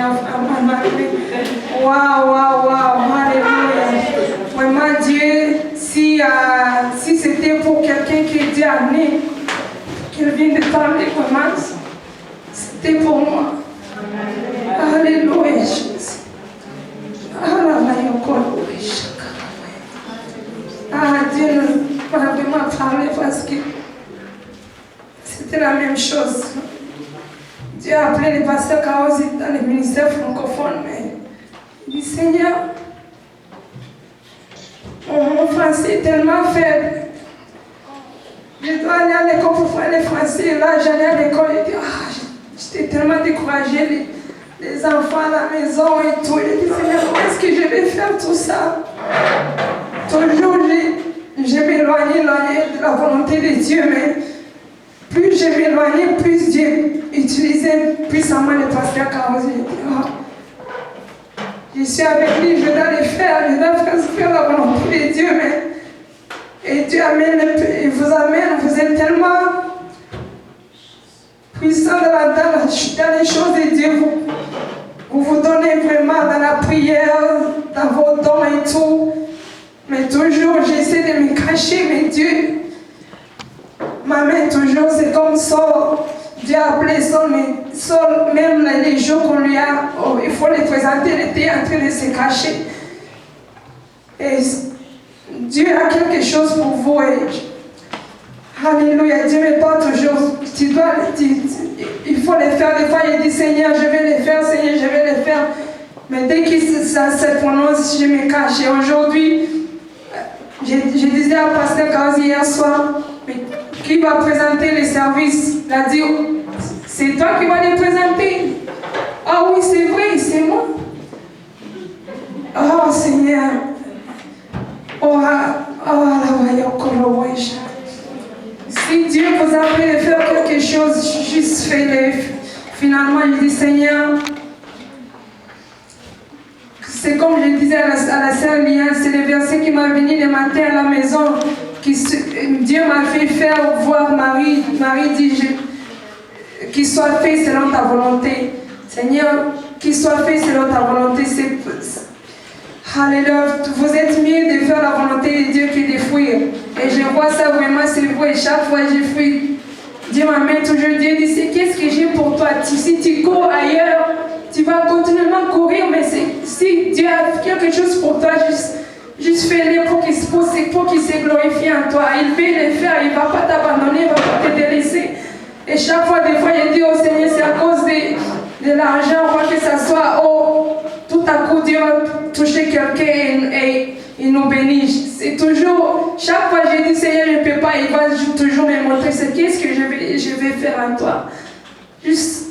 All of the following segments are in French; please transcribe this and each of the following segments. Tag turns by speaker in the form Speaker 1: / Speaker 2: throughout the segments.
Speaker 1: à ma vie. Waouh, alléluia. Vraiment Dieu, si c'était pour quelqu'un qui est déjà né, qu'il vient de parler vraiment, c'était pour moi. Alléluia, Jésus. Dieu m'a vraiment parlé parce que c'était la même chose. Dieu a appelé le pasteur Kaosi dans le ministère francophone, mais il dit Seigneur, mon français est tellement faible. Je dois aller à l'école pour faire le français. Là, j'allais à l'école et j'étais tellement découragée. Les enfants à la maison et tout. Je dis Seigneur, comment est-ce que je vais faire tout ça? Toujours, je m'éloignais de la volonté de Dieu, mais plus je m'éloignais, plus Dieu utilisait puissamment le pasteur Kaosi. Je suis avec lui, je dois le faire, je dois faire la volonté de Dieu, mais et Dieu vous amène, vous êtes tellement puissant dans les choses de Dieu, vous donnez vraiment dans la prière, dans vos dons et tout, mais toujours j'essaie de me cacher, mais Dieu m'amène toujours, c'est comme ça. Dieu a appelé Saul, même les jours qu'on lui a, il faut les présenter, il était en train de se cacher. Et Dieu a quelque chose pour vous. Alléluia, Dieu me parle toujours. Il faut les faire. Des fois, il dit Seigneur, je vais les faire, Seigneur, je vais les faire. Mais dès que ça se prononce, je me cache. Et aujourd'hui, je disais à Pasteur Kaosi hier soir, mais qui va présenter les services? Il a dit, c'est toi qui vas les présenter. Ah oui, c'est vrai, c'est moi. Oh Seigneur. Si Dieu vous a appelé de faire quelque chose, juste faites-le. Finalement, je dis Seigneur, c'est comme je disais à la sœur Liane, c'est le verset qui m'a venu le matin à la maison. Dieu m'a fait faire voir Marie. Marie dit qu'il soit fait selon ta volonté. Seigneur, qu'il soit fait selon ta volonté. Alléluia, vous êtes mieux de faire la volonté de Dieu que de fuir. Et je vois ça vraiment, c'est vrai. Chaque fois que je fuis, Dieu m'amène toujours. Dieu dit, c'est qu'est-ce que j'ai pour toi? Si tu cours ailleurs, tu vas continuellement courir, mais si Dieu a quelque chose pour toi, juste fais-le pour qu'il se glorifie en toi. Il veut le faire, il ne va pas t'abandonner, il ne va pas te délaisser. Et chaque fois, des fois, je dis au Seigneur, c'est à cause de l'argent, on voit que ça soit, tout à coup, Dieu va toucher quelqu'un et il nous bénit. C'est toujours, chaque fois je dis Seigneur, je ne peux pas, il va toujours me montrer qu'est-ce que je vais faire en toi. Juste,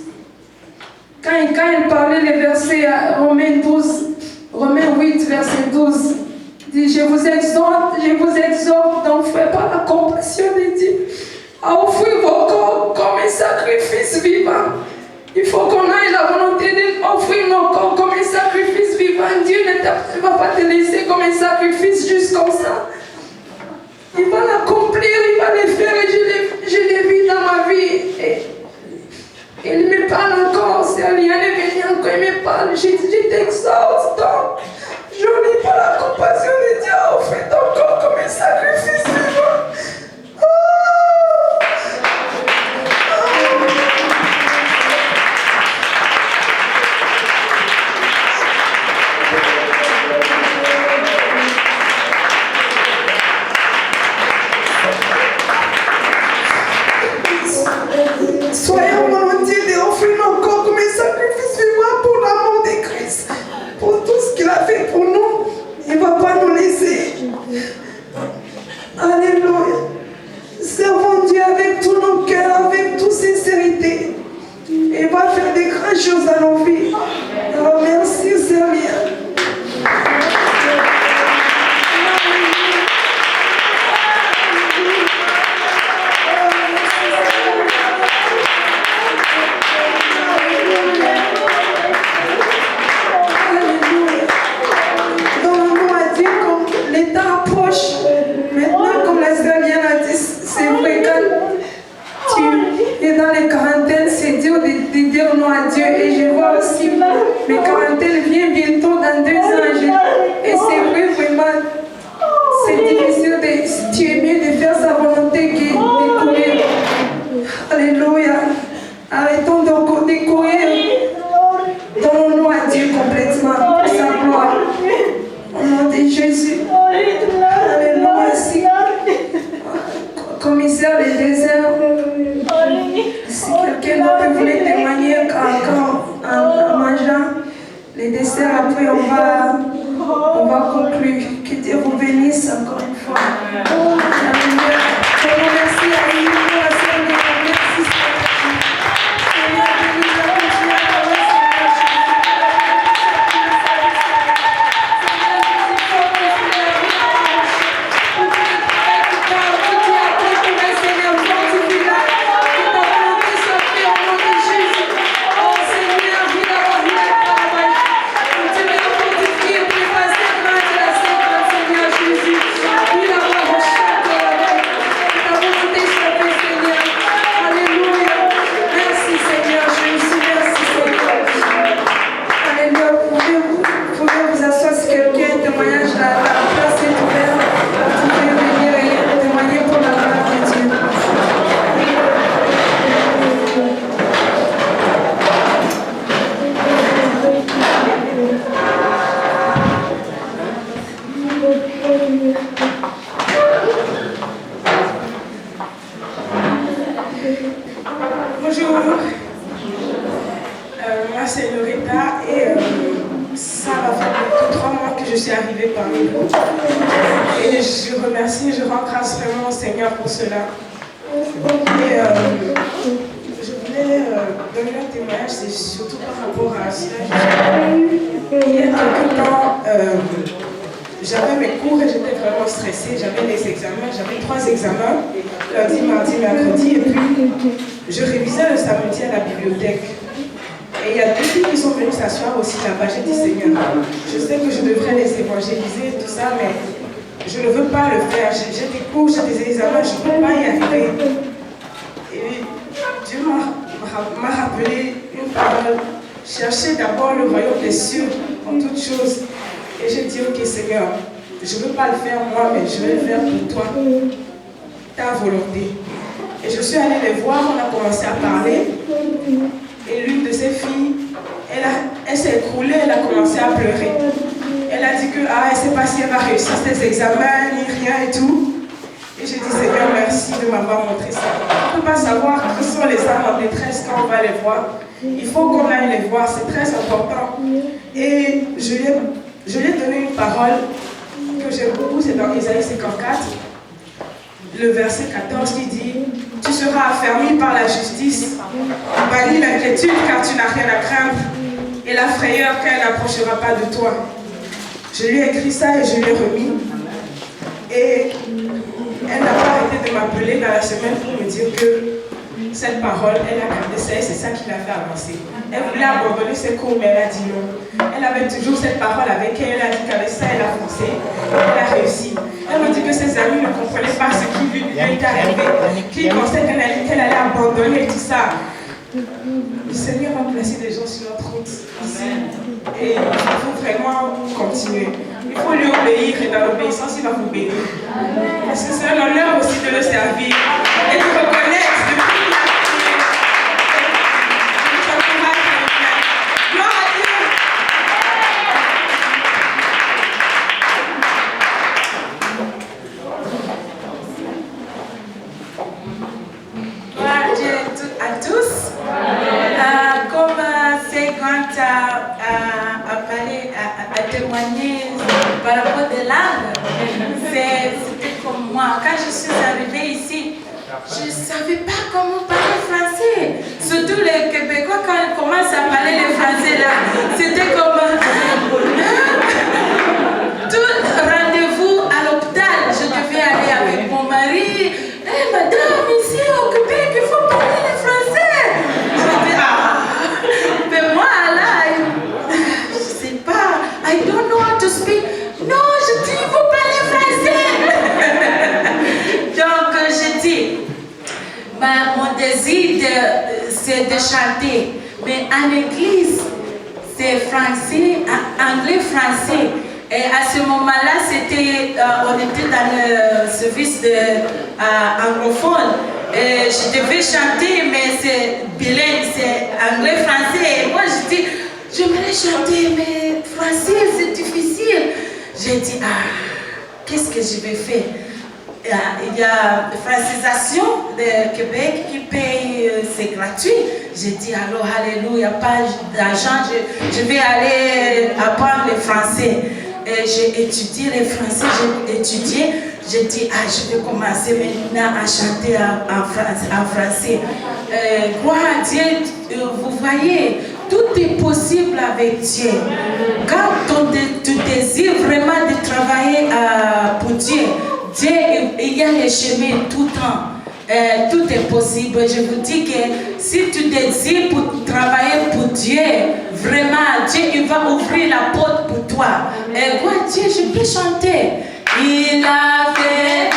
Speaker 1: quand il parlait les versets Romains 8, verset 12, dit, je vous exhorte, donc faites pas la compassion de Dieu, à offrir vos corps comme un sacrifice vivant. Il faut qu'on ait la volonté d'offrir nos corps comme un sacrifice vivant. Dieu ne va pas te laisser comme un sacrifice juste comme ça. Il va l'accomplir, il va le faire. Et je l'ai vu dans ma vie. Et il me parle encore. C'est Aliane est venu encore, il me parle. Je t'exhorte donc. Je n'ai pas la compassion de Dieu à offrir ton corps comme un sacrifice vivant. Soyons volontiers d'offrir nos corps comme un sacrifice vivant pour l'amour de Christ, pour tout Mais quarantaine vient bientôt dans 2 ans. Et c'est vrai, vraiment, c'est difficile tu es mieux de faire sa volonté que de courir. Alléluia. Arrêtons de courir. Donnons-nous à Dieu complètement pour sa gloire. Au nom de Jésus. Alléluia. Merci. Commissaire des déserts. Si quelqu'un d'autre voulait témoigner en mangeant les desserts, après on va conclure. Que Dieu vous bénisse encore une fois. Alléluia. Je vous remercie à vous pour la Seigneur. Merci Seigneur.
Speaker 2: J'avais mes cours et j'étais vraiment stressée. J'avais les examens, j'avais 3 examens, lundi, mardi, mercredi, et puis je révisais le samedi à la bibliothèque. Et il y a 2 filles qui sont venues s'asseoir aussi là-bas. J'ai dit, Seigneur, je sais que je devrais les évangéliser et tout ça, mais je ne veux pas le faire. J'ai des cours, j'ai des examens, je ne peux pas y arriver. Et Dieu m'a rappelé une parole. Cherchez d'abord le royaume des cieux en toutes choses. Et j'ai dit, ok Seigneur, je ne veux pas le faire moi, mais je vais le faire pour toi, ta volonté. Et je suis allée les voir, on a commencé à parler. Et l'une de ces filles, elle s'est écroulée, elle a commencé à pleurer. Elle a dit que, elle ne sait pas si elle va réussir ses examens, ni rien et tout. Et j'ai dit, Seigneur, merci de m'avoir montré ça. On ne peut pas savoir qui sont les âmes en détresse quand on va les voir. Il faut qu'on aille les voir, c'est très important. Et je lui ai donné une parole que j'aime beaucoup, c'est dans Isaïe 54, le verset 14 qui dit « Tu seras affermi par la justice, bannis l'inquiétude car tu n'as rien à craindre, et la frayeur car elle n'approchera pas de toi. » Je lui ai écrit ça et je lui ai remis. Et elle n'a pas arrêté de m'appeler dans la semaine pour me dire que cette parole, elle a gardé ça et c'est ça qui l'a fait avancer. Elle voulait abandonner ses cours, mais elle a dit non. Elle avait toujours cette parole avec elle, elle a dit qu'avec ça, elle a foncé, elle a réussi. Elle m'a dit que ses amis ne comprenaient pas ce qui lui est arrivé, qu'ils pensaient qu'elle allait abandonner et tout ça. Le Seigneur va placer des gens sur notre route ici. Et il faut vraiment continuer. Il faut lui obéir et dans l'obéissance, il va vous bénir. Parce que c'est un honneur aussi de le servir et de reconnaître de qui il a fait. Gloire à Dieu.
Speaker 3: Gloire à Dieu à tous. Comme Ségant a parlé, a témoigné par rapport des langues, c'était comme moi. Quand je suis arrivée ici, je ne savais pas comment parler français. Surtout les Québécois, quand ils commencent à parler le français là, c'était comme tout rendez-vous à l'hôpital. Je devais aller avec mon mari. Hey, madame, ici au Québec, il faut parler le français. Je dis, mais moi là, je ne sais pas, I don't know how to speak. Non, je dis, il faut parler français. Donc, je dis, mon désir, c'est de chanter. Mais en église, c'est et français, anglais-français. Et à ce moment-là, on était dans le service anglophone. Et je devais chanter, mais c'est bilingue, c'est anglais-français. Et moi, je dis, j'aimerais chanter, mais français, c'est difficile. J'ai dit, qu'est-ce que je vais faire? Il y a la francisation de Québec qui paye, c'est gratuit. J'ai dit, alors, alléluia, pas d'argent, je vais aller apprendre le français. J'ai étudié le français, j'ai dit, je vais commencer maintenant à chanter en français. Gloire à Dieu, vous voyez, tout est possible avec Dieu. Quand tu désires vraiment de travailler pour Dieu, il y a les chemins tout le temps. Tout est possible. Je vous dis que si tu désires pour travailler pour Dieu, vraiment, Dieu il va ouvrir la porte pour toi. Et moi, Dieu, je peux chanter. Il a fait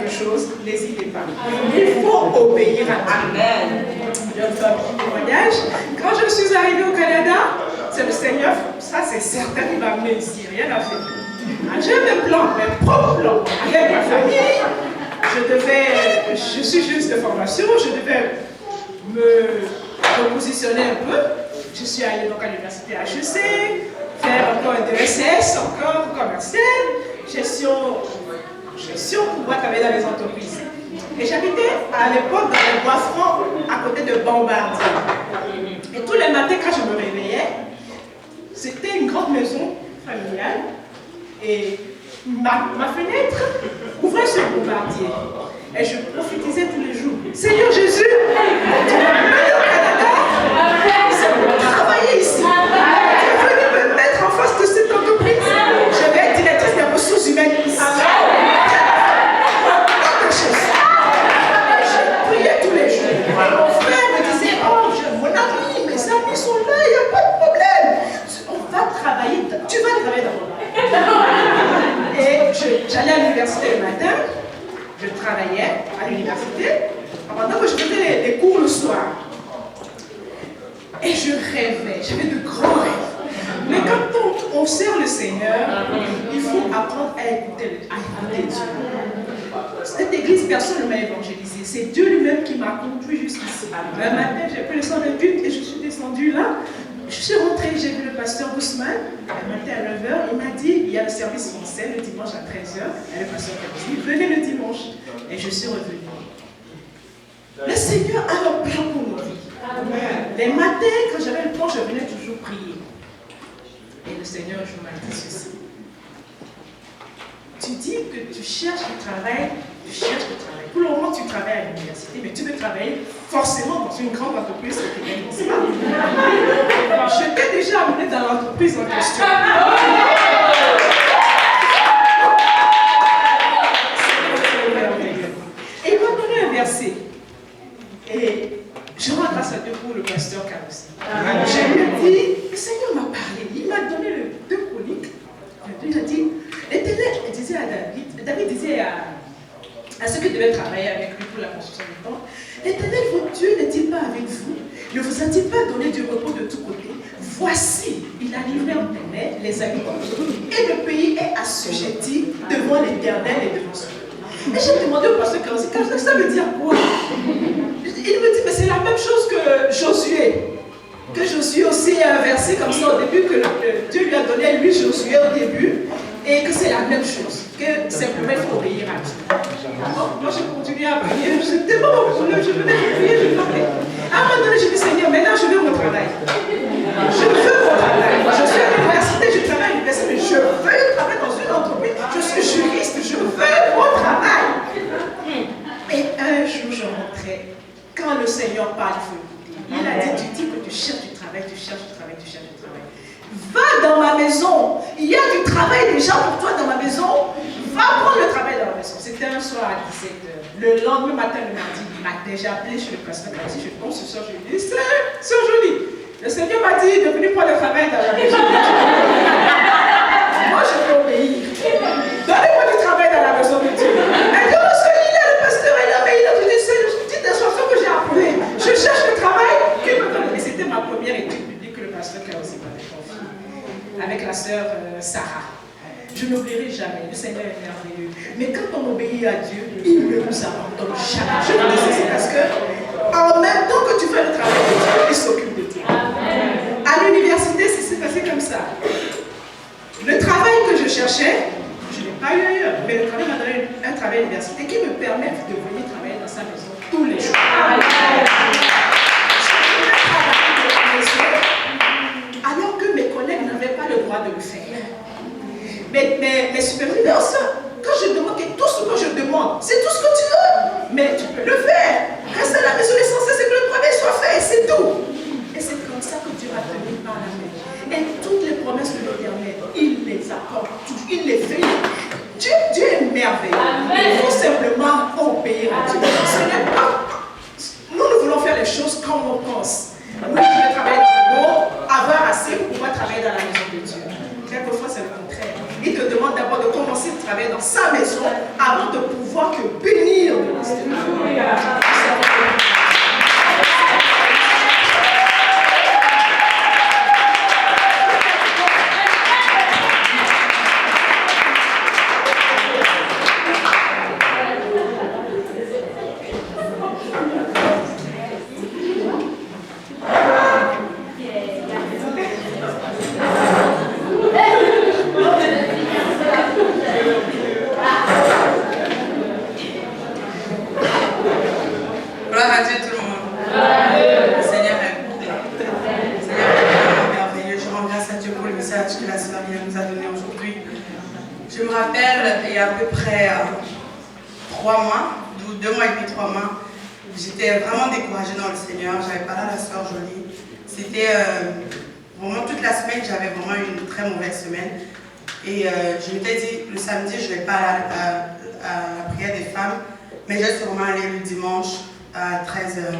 Speaker 3: des choses.
Speaker 2: Le Seigneur a un plan pour nous.
Speaker 3: Les matins, quand j'avais le temps, je venais toujours prier. Et le Seigneur, je m'a dit ceci. Tu dis que tu cherches du travail, tu cherches du travail. Pour le moment, tu travailles à l'université, mais tu veux travailler forcément dans une grande entreprise qui ne pense pas. Je t'ai déjà amené dans l'entreprise en question. Et il m'a donné un verset. Et je rends grâce à Dieu pour le pasteur Carossi. Je lui ai dit, le Seigneur m'a parlé. Il m'a donné le 2 Chroniques. Il a dit, l'Éternel disait à David disait à ceux qui devaient travailler avec lui pour la construction du temple, l'Éternel, votre Dieu, n'est-il pas avec vous? Ne vous a-t-il pas donné du repos de tous côtés? Voici, il a livré en ténèbres les agriculteurs et le pays est assujetti devant l'Éternel et devant son peuple. Et j'ai demandé au pasteur Carossi, ça veut dire quoi? Il me dit, mais c'est la même chose que Josué. Que Josué aussi a un verset comme ça au début, que Dieu lui a donné, lui, Josué au début, et que c'est la même chose, que simplement il faut obéir à Dieu. Alors, moi, je continuais à prier, c'était bon, je venais de prier, je parlais. À un moment donné, je dis, Seigneur, maintenant je veux mon travail. Je veux mon travail. Je suis à l'université, je travaille à l'université, mais je veux travailler dans une entreprise, je suis juriste, je veux mon travail. Et un jour, je rentrais. Quand le Seigneur parle, il faut écouter. Il a dit, tu dis que tu cherches du travail, tu cherches du travail, tu cherches du travail. Va dans ma maison. Il y a du travail déjà pour toi dans ma maison. Va prendre le travail dans la maison. C'était un soir à 17h. Le lendemain matin, le mardi matin, j'ai appelé chez le pasteur. Je pense ce soir, je lui ai dit, c'est aujourd'hui. Le Seigneur m'a dit de venir prendre le travail dans la maison. Moi, je peux obéir. Donnez-moi du travail dans la maison de Dieu. Elle dit, oh, il est le pasteur, il a dit, c'est une petite chanson que j'ai appelée. Je cherche le travail. Et c'était ma première étude publique que le pasteur Carossi m'avait confiée. Avec la sœur Sarah. Je n'oublierai jamais. Le Seigneur est merveilleux. Mais quand on obéit à Dieu, il ne nous abandonne jamais. Je vous dis ceci parce que, en même temps que tu fais le travail de Dieu, il s'occupe de toi. À l'université, c'est passé comme ça. Le travail que je cherchais, je n'ai pas eu ailleurs. Mais le travail m'a donné un travail à l'université qui me permet de venir travailler dans sa maison tous les jours. Alors que mes collègues n'avaient pas le droit de le faire. Mes supérieurs, quand je demande tout ce que je demande, c'est tout ce que tu veux, mais tu peux le faire. Reste à la maison, l'essentiel c'est que le travail soit fait, c'est tout. Et c'est comme ça que Dieu va tenir par la main. Et toutes les promesses de l'Éternel, il les accorde, il les fait. Dieu est merveilleux. Il faut simplement obéir à Dieu. Ce n'est pas. Nous voulons faire les choses comme on pense. Nous voulons travailler dans le monde, avoir assez pour pouvoir travailler dans la maison de Dieu. Quelquefois, c'est le contraire. Il te demande d'abord de commencer à travailler dans sa maison avant de pouvoir que bénir le reste de Dieu.
Speaker 4: Je me rappelle, il y a à peu près 3 mois, 2 mois et demi, 3 mois, j'étais vraiment découragée dans le Seigneur, j'avais pas là la sœur Jolie. C'était vraiment toute la semaine, j'avais vraiment une très mauvaise semaine. Et je m'étais dit, le samedi, je ne vais pas aller à la prière des femmes, mais je suis vraiment allée le dimanche à 13h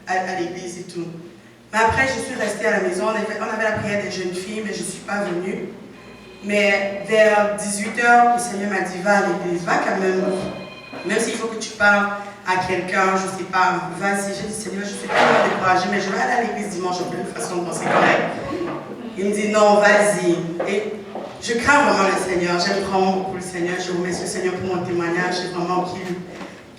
Speaker 4: à l'église et tout. Mais après, je suis restée à la maison, on avait la prière des jeunes filles, mais je ne suis pas venue. Mais vers 18h, le Seigneur m'a dit, va à l'église, va quand même s'il faut que tu parles à quelqu'un, je ne sais pas, vas-y. J'ai dit, Seigneur, je ne suis pas découragée, mais je vais aller à l'église dimanche, de toute façon, bon, c'est correct. Il me dit, non, vas-y. Et je crains vraiment le Seigneur, j'aime vraiment beaucoup le Seigneur, je remercie le Seigneur pour mon témoignage, c'est vraiment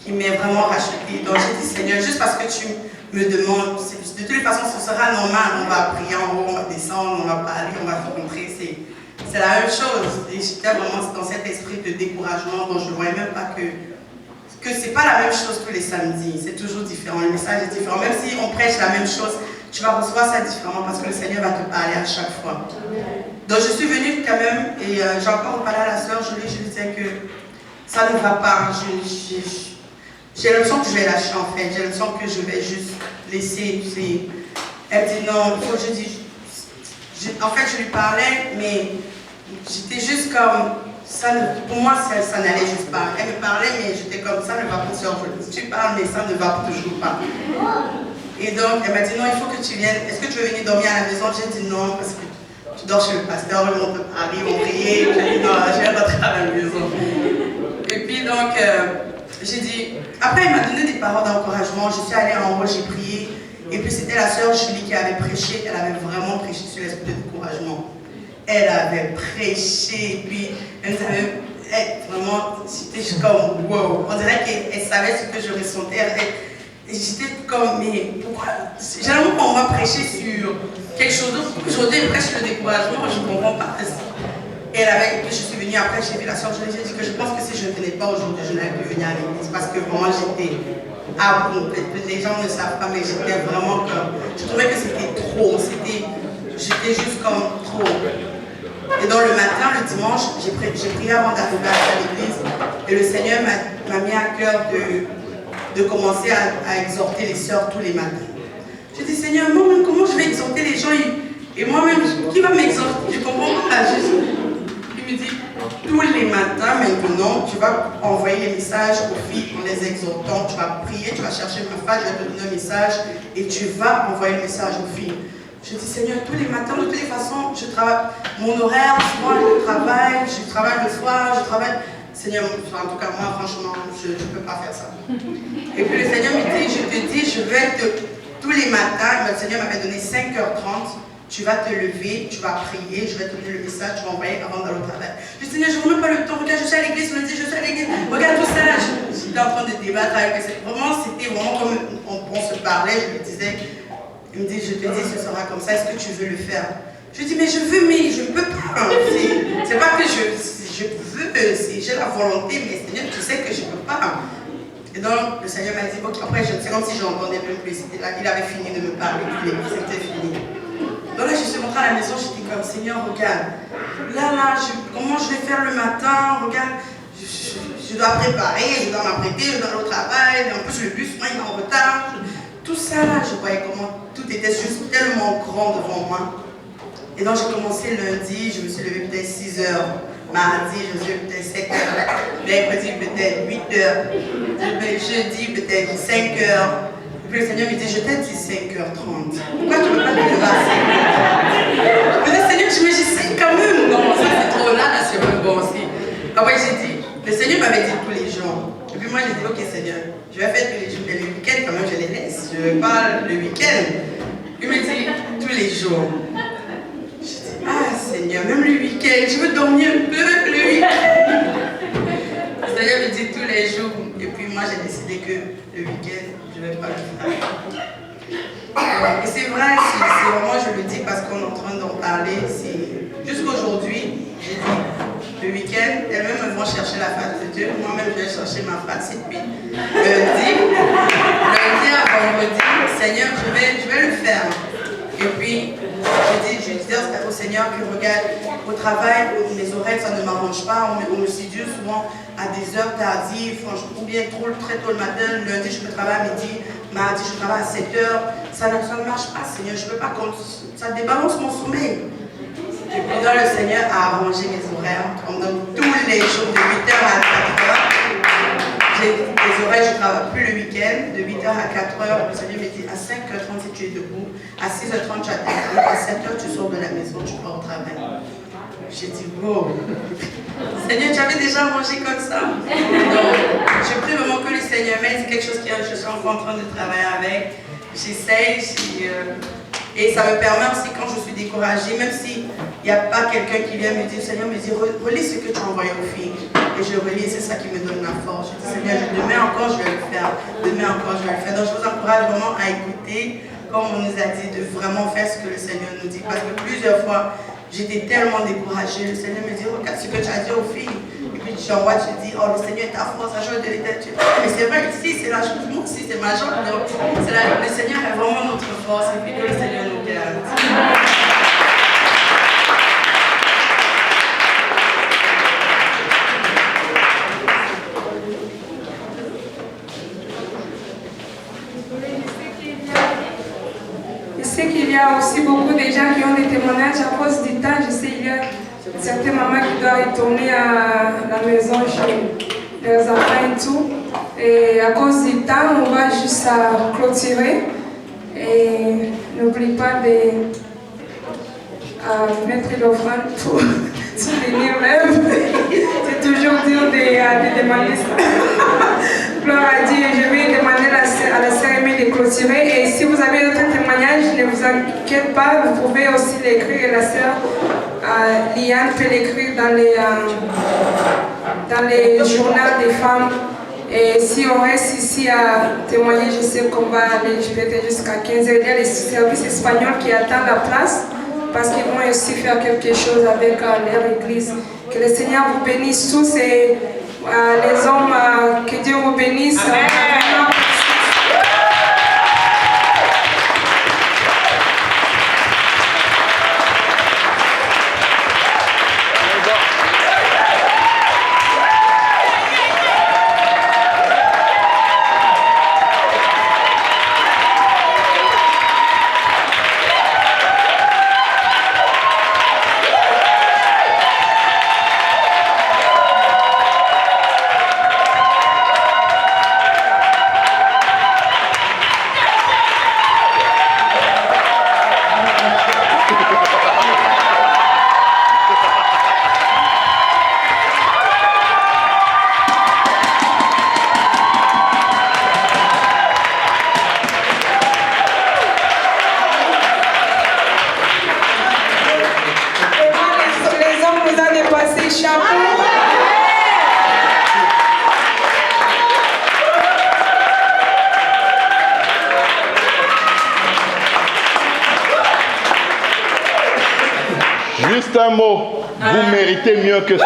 Speaker 4: qui m'est vraiment racheté. Donc j'ai dit, Seigneur, juste parce que tu me demandes, de toute façon, ce sera normal, on va prier en haut, on va descendre, on va parler, on va se rencontrer, c'est la même chose. Et j'étais vraiment dans cet esprit de découragement dont je ne voyais même pas que que c'est pas la même chose tous les samedis, c'est toujours différent, le message est différent. Même si on prêche la même chose, tu vas recevoir ça différemment parce que le Seigneur va te parler à chaque fois. Donc je suis venue quand même et j'ai encore parlé à la sœur Jolie, je lui disais que ça ne va pas. J'ai l'impression que je vais lâcher en fait, j'ai l'impression que je vais juste laisser. Elle me dit non, il faut que je dise. En fait, je lui parlais, mais j'étais juste comme. Pour moi, ça n'allait juste pas. Elle me parlait, mais j'étais comme ça, ne va pas sur Jolie. Tu parles, mais ça ne va toujours pas. Et donc, elle m'a dit non, il faut que tu viennes. Est-ce que tu veux venir dormir à la maison? J'ai dit non, parce que tu dors chez le pasteur, ils vont te parler, ils vont prier. J'ai dit non, je vais rentrer à la maison. Et puis donc, j'ai dit, après elle m'a donné des paroles d'encouragement, je suis allée en haut, j'ai prié, et puis c'était la sœur Julie qui avait prêché, elle avait vraiment prêché sur l'esprit de découragement. Elle avait prêché, et puis elle nous avait, vraiment, j'étais comme, wow, on dirait qu'elle savait ce que je ressentais, et j'étais comme, mais pourquoi, généralement quand on va prêcher sur quelque chose d'autre, aujourd'hui elle prêche le découragement, je ne comprends pas. Et je suis venue après, j'ai vu la soeur, j'ai dit que je pense que si je ne venais pas aujourd'hui, je n'allais plus venir à l'église parce que vraiment j'étais à bout. Les gens ne savent pas, mais j'étais vraiment comme. Je trouvais que c'était trop, j'étais juste comme trop. Et donc le matin, le dimanche, j'ai prié avant d'arriver à l'église et le Seigneur m'a mis à cœur de commencer à exhorter les sœurs tous les matins. J'ai dit, Seigneur, moi-même, comment je vais exhorter les gens et moi-même, qui va m'exhorter? Je comprends pas. Il me dit, tous les matins maintenant, tu vas envoyer les messages aux filles en les exhortant, tu vas prier, tu vas chercher ma femme, je vais te donner un message et tu vas envoyer le message aux filles. Je dis, Seigneur, tous les matins, de toutes les façons, je travaille, mon horaire, souvent je travaille le soir, je travaille. Seigneur, en tout cas moi franchement, je ne peux pas faire ça. Et puis le Seigneur me dit, je te dis, je vais tous les matins, le Seigneur m'avait donné 5h30. Tu vas te lever, tu vas prier, je vais te donner le message, tu vas envoyer avant d'aller au travail. Je dis, Seigneur, je ne veux même pas le temps, regarde, je suis à l'église, je suis à l'église, regarde tout ça là. J'étais en train de débattre avec lui. C'était vraiment comme on se parlait, je lui disais, il me dit, je te dis, ce sera comme ça, est-ce que tu veux le faire? Je dis, mais je veux, mais je ne peux pas. C'est pas que je veux, j'ai la volonté, mais Seigneur, tu sais que je ne peux pas. Et donc, le Seigneur m'a dit, ok, après, c'est comme si j'entendais même plus. Il avait fini de me parler, c'était fini. Donc là, je suis rentrée à la maison, j'étais comme, Seigneur, regarde, comment je vais faire le matin, regarde, je dois préparer, je dois m'apprêter, je dois aller au travail, en plus le bus, moi, il est en retard. Tout ça là, je voyais comment tout était juste tellement grand devant moi. Et donc j'ai commencé lundi, je me suis levée peut-être 6h, mardi, je me suis levée peut-être 7h, mercredi peut-être 8h, jeudi peut-être 5h. Et puis le Seigneur me dit, je t'ai dit 5h30. Pourquoi tu ne peux pas te lever à 5h30? Je me dis, Seigneur, je me dis quand même. Non, ça c'est trop là, c'est même bon aussi. Après j'ai dit, le Seigneur m'avait dit tous les jours. Et puis moi j'ai dit, ok Seigneur, je vais faire tous les jours. Mais le week-end quand même je les laisse. Je ne veux pas le week-end. Il me dit, tous les jours. Je dis, ah Seigneur, même le week-end, je veux dormir un peu le week-end. Le Seigneur me dit tous les jours. Et puis moi j'ai décidé que le week-end, je ne vais pas le faire. Et c'est vrai, c'est vraiment, je le dis parce qu'on est en train d'en parler. Jusqu'aujourd'hui, j'ai dit, le week-end, elles-mêmes vont chercher la face de Dieu. Moi-même, je vais chercher ma face. Et puis, lundi à vendredi, Seigneur, je vais le faire. Et puis, je disais au Seigneur que regarde, au travail, mes oreilles, ça ne m'arrange pas. On me séduit souvent à des heures tardives, franchement, ou bien très tôt le matin. Lundi, je peux travailler à midi. Mardi, je travaille à 7h. Ça ne marche pas, Seigneur. Je ne peux pas, ça débalance mon sommeil. Et puis, là, le Seigneur a arrangé mes horaires. Pendant tous les jours, de 8h à 4h. Les oreilles, je ne travaille plus le week-end, de 8h à 4h, le Seigneur me dit à 5h30 si tu es debout, à 6h30 tu attends, à 7h tu sors de la maison, tu pars au travail. J'ai dit, wow, Seigneur, tu avais déjà mangé comme ça. Donc, je prie vraiment que le Seigneur m'aide, c'est quelque chose que je suis encore en train de travailler avec. J'essaye, et ça me permet aussi quand je suis découragée, même s'il n'y a pas quelqu'un qui vient me dire, Seigneur me dit, relis ce que tu as envoyé aux filles. Et je relis, c'est ça qui me donne la force. Je dis, Seigneur, demain encore je vais le faire. Demain encore je vais le faire. Donc je vous encourage vraiment à écouter, comme on nous a dit, de vraiment faire ce que le Seigneur nous dit. Parce que plusieurs fois, j'étais tellement découragée. Le Seigneur me dit, regarde ce que tu as dit aux filles. Et puis je suis en droite, je dis, oh le Seigneur est ta force, la joie de l'éternité. Mais c'est vrai, ici c'est la chose, moi aussi c'est ma joie. Donc, le Seigneur est vraiment notre force et puis que le Seigneur nous garde.
Speaker 1: Je sais qu'il y a aussi beaucoup de gens qui ont des témoignages à cause du temps. Je sais qu'il y a certaines mamans qui doivent retourner à la maison chez leurs enfants et tout. Et à cause du temps, on va juste clôturer. Et n'oublie pas de mettre l'offrande pour soutenir l'œuvre. C'est toujours dur de demander ça. Gloire à Dieu, je vais demander à la cérémonie de clôturer. Et si vous avez d'autres témoignages, ne vous inquiétez pas, vous pouvez aussi l'écrire. La sœur Liane peut l'écrire dans les journaux des femmes. Et si on reste ici à témoigner, je sais qu'on va aller peut-être jusqu'à 15h. Il y a les services espagnols qui attendent la place parce qu'ils vont aussi faire quelque chose avec leur église. Que le Seigneur vous bénisse tous et les hommes, que Dieu vous bénisse. Amen.
Speaker 5: Juste un mot, vous méritez mieux que ça.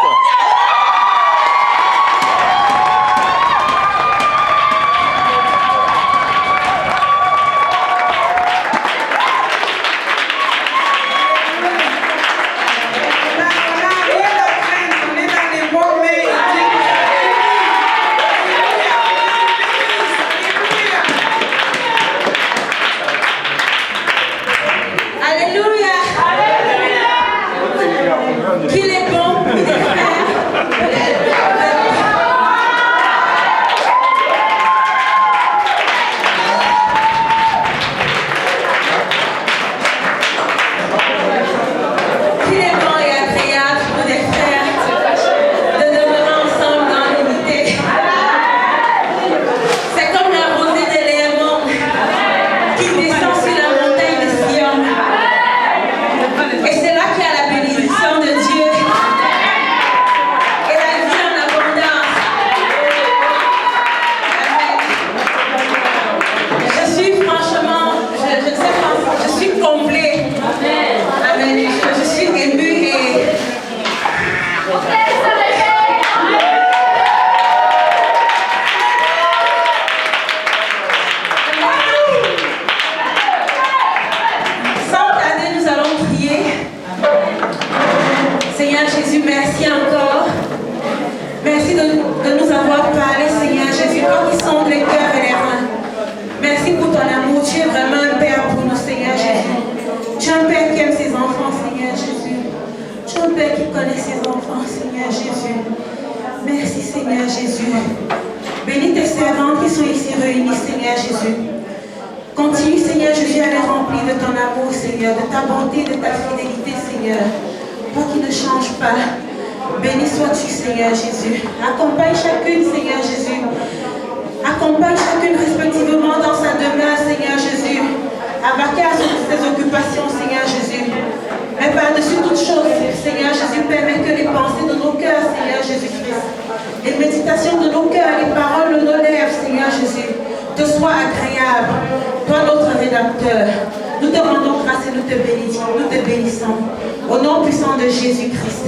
Speaker 3: Au nom puissant de Jésus-Christ.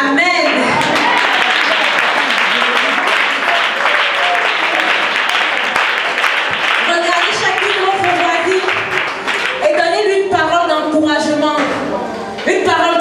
Speaker 3: Amen. Une parole